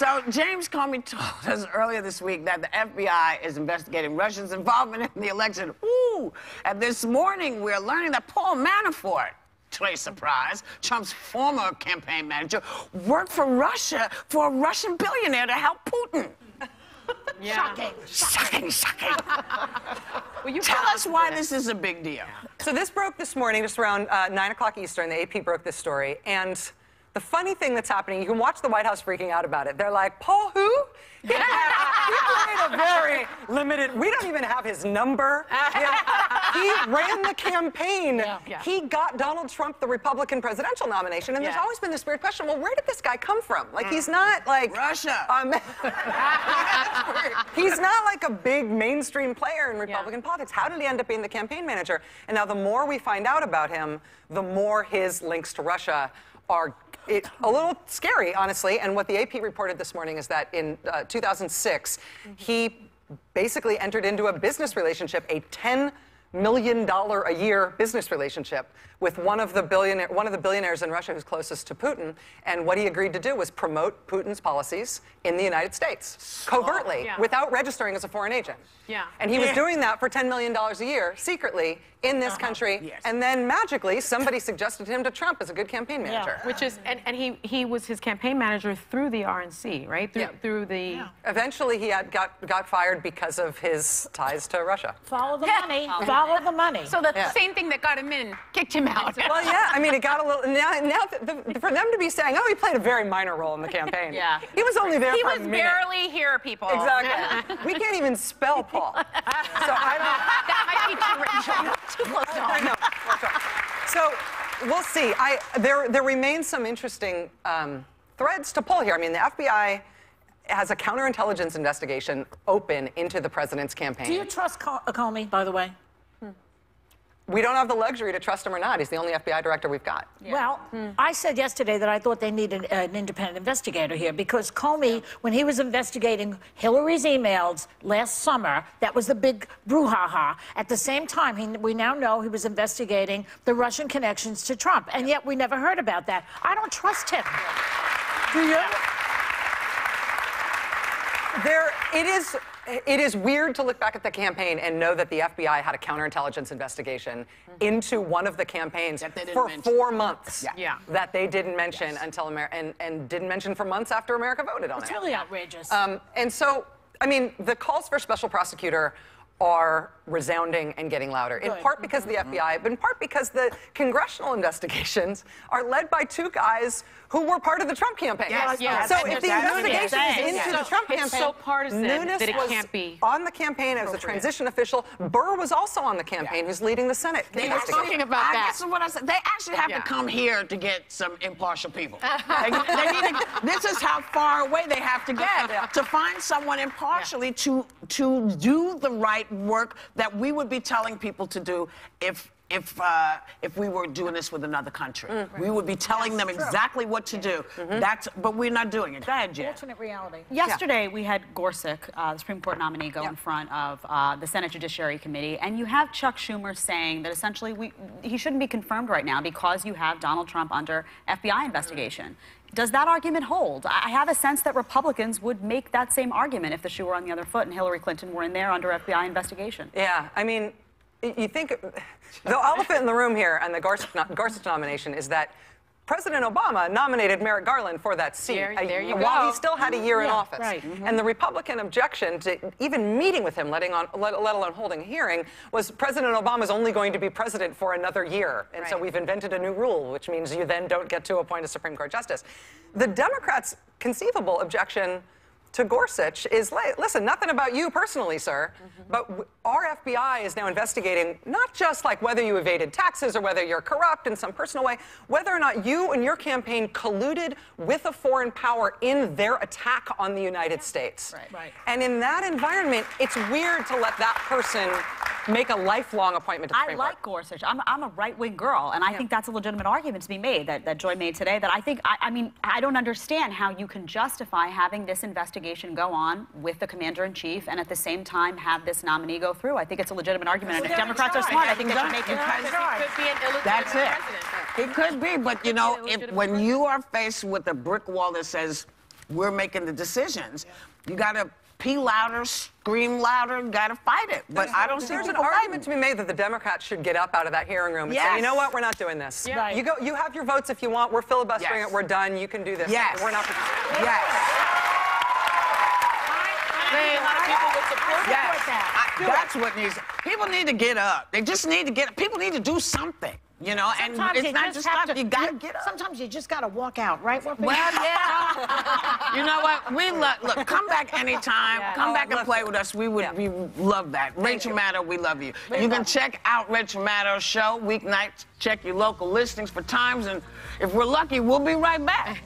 So James Comey told us earlier this week that the FBI is investigating Russia's involvement in the election. Ooh! And this morning, we're learning that Paul Manafort, to a surprise, Trump's former campaign manager, worked for Russia, for a Russian billionaire to help Putin. Yeah. Shocking. Well, Tell us why this is a big deal. So this broke this morning, just around 9 o'clock Eastern. The AP broke this story. And the funny thing that's happening, you can watch the White House freaking out about it. They're like, Paul who? He played a very limited, we don't even have his number. He ran the campaign. Yeah. He got Donald Trump the Republican presidential nomination. And there's always been this weird question, well, where did this guy come from? Like, he's not like... Russia. He's not like a big mainstream player in Republican politics. How did he end up being the campaign manager? And now the more we find out about him, the more his links to Russia are a little scary, honestly. And what the AP reported this morning is that in 2006, he basically entered into a business relationship, a $10 million a year business relationship with one of the billionaires in Russia who's closest to Putin. And what he agreed to do was promote Putin's policies in the United States, covertly, without registering as a foreign agent. Yeah. And he was doing that for $10 million a year, secretly, in this country. And then magically, somebody suggested him to Trump as a good campaign manager. Which is, and he was his campaign manager through the RNC, right? Through the... Eventually, he got fired because of his ties to Russia. Follow the money. Follow the money. So the same thing that got him in kicked him out. Well, yeah, I mean, it got a little... For them to be saying, oh, he played a very minor role in the campaign. He was only there for a minute. He was barely here, people. Exactly. We can't even spell Paul. So I don't... That might be too close to home. No, so we'll see. There remains some interesting threads to pull here. I mean, the FBI has a counterintelligence investigation open into the president's campaign. Do you trust Comey, by the way? We don't have the luxury to trust him or not. He's the only FBI director we've got. Well, I said yesterday that I thought they needed an independent investigator here because Comey, when he was investigating Hillary's emails last summer, that was the big brouhaha. At the same time, we now know he was investigating the Russian connections to Trump, and yet we never heard about that. I don't trust him. Do you? It is weird to look back at the campaign and know that the FBI had a counterintelligence investigation into one of the campaigns for 4 months that they didn't mention until and didn't mention for months after America voted on it. It's really outrageous. And so, I mean, the calls for special prosecutor are resounding and getting louder, in part because of the FBI, but in part because the congressional investigations are led by two guys who were part of the Trump campaign. So if the investigation is into the Trump campaign, it's so partisan that it can't be on the campaign as a transition official. Burr was also on the campaign, who's leading the Senate. They were talking about that. This is what I said. They actually have to come here to get some impartial people. They need to, this is how far away they have to get to find someone impartially to do the right work that we would be telling people to do if we were doing this with another country. We would be telling them exactly what to do. But we're not doing it. Go ahead, Jen. Alternate reality. Yesterday, we had Gorsuch, the Supreme Court nominee, go in front of the Senate Judiciary Committee, and you have Chuck Schumer saying that essentially he shouldn't be confirmed right now because you have Donald Trump under FBI investigation. Does that argument hold? I have a sense that Republicans would make that same argument if the shoe were on the other foot and Hillary Clinton were in there under FBI investigation. Yeah, I mean, you think the elephant in the room here and the Gorsuch nomination is that President Obama nominated Merrick Garland for that seat while he still had a year in office. And the Republican objection to even meeting with him, let alone holding a hearing, was President Obama's only going to be president for another year. And so we've invented a new rule, which means you then don't get to appoint a Supreme Court justice. The Democrats' conceivable objection to Gorsuch is, listen, nothing about you personally, sir, but our FBI is now investigating not just like whether you evaded taxes or whether you're corrupt in some personal way, whether or not you and your campaign colluded with a foreign power in their attack on the United States. And in that environment, it's weird to let that person make a lifelong appointment to the Supreme Court. I like Gorsuch. I'm a right-wing girl, and I think that's a legitimate argument to be made that Joy made today, that I mean, I don't understand how you can justify having this investigation go on with the commander-in-chief and at the same time have this nominee go through. I think it's a legitimate argument, and if Democrats are smart, I think they should make it. Could be an illegitimate president. It could be, but you know, when you are faced with a brick wall that says we're making the decisions. You got to pee louder, scream louder, you got to fight it. But I don't see There's an people argument fighting. to be made that the Democrats should get up out of that hearing room and say, you know what, we're not doing this. Yeah. Right. You go. You have your votes if you want. We're filibustering Yes. it. We're done. You can do this. Yes. We're not. Yes. That's what needs. People need to get up. They just need to get up. People need to do something, you know. And it's not just stuff. You gotta get up. Sometimes you just gotta walk out, right? Well, yeah. You know what? We look. Come back anytime. Come back and play with us. We love that. Rachel Maddow, we love you. You can check out Rachel Maddow's show weeknights. Check your local listings for times, and if we're lucky, we'll be right back.